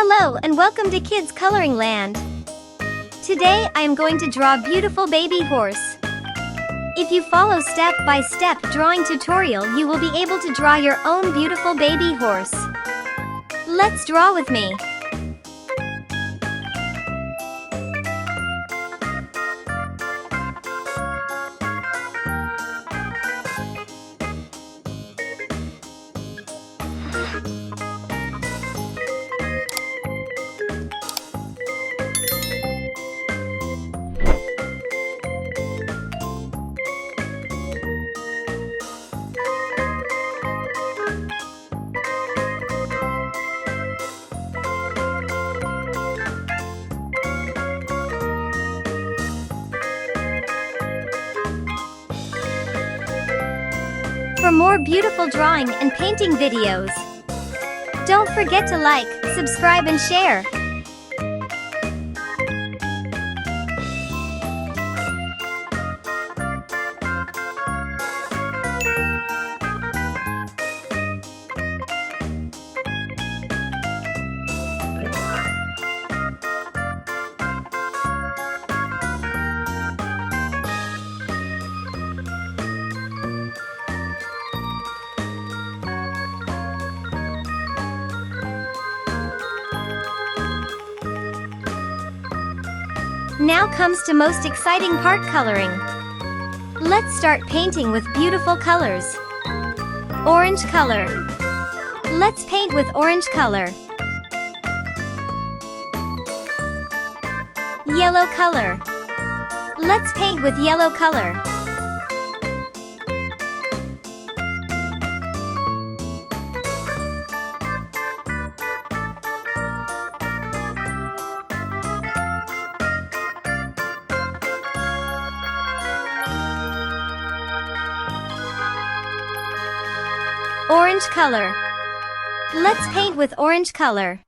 Hello and welcome to Kids Coloring Land. Today I am going to draw a beautiful baby horse. If you follow step-by-step drawing tutorial, you will be able to draw your own beautiful baby horse. Let's draw with me. For more beautiful drawing and painting videos, don't forget to like, subscribe and share. Now comes to most exciting part, coloring. Let's start painting with beautiful colors. Orange color. Let's paint with orange color. Yellow color. Let's paint with yellow color. Orange color. Let's paint with orange color.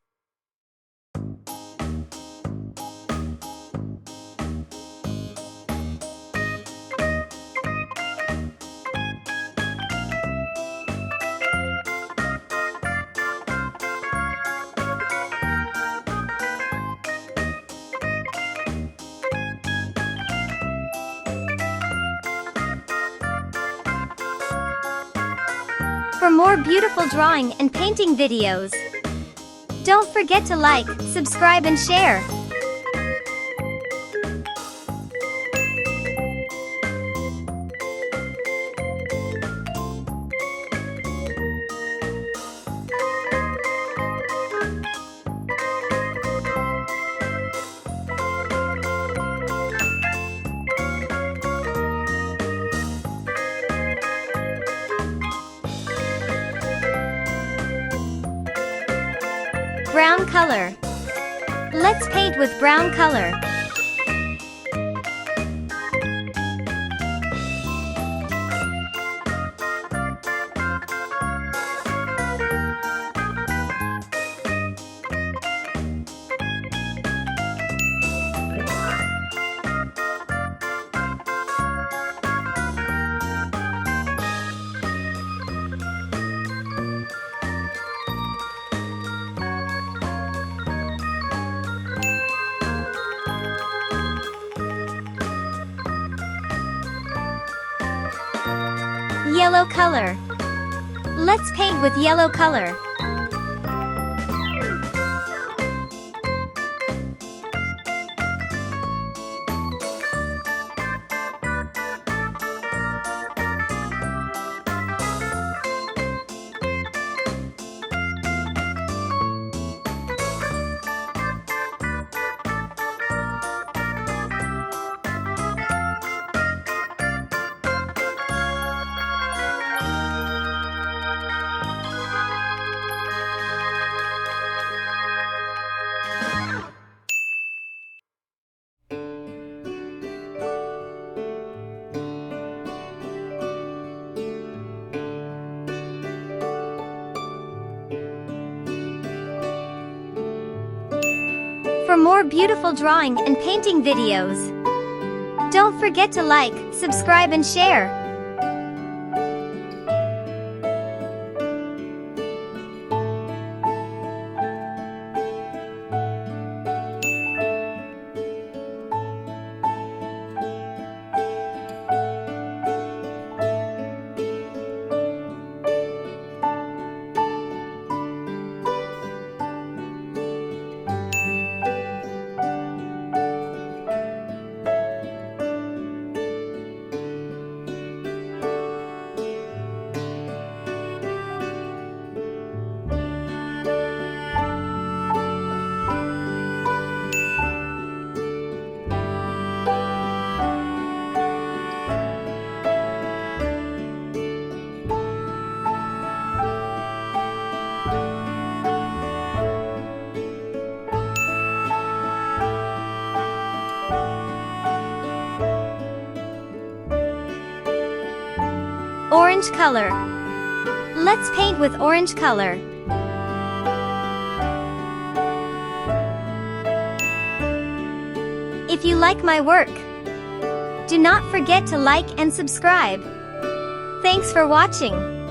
For more beautiful drawing and painting videos, don't forget to like, subscribe and share. Brown color. Let's paint with brown color. Yellow color. Let's paint with yellow color. For more beautiful drawing and painting videos, don't forget to like, subscribe and share. Orange color. Let's paint with orange color. If you like my work, do not forget to like and subscribe. Thanks for watching.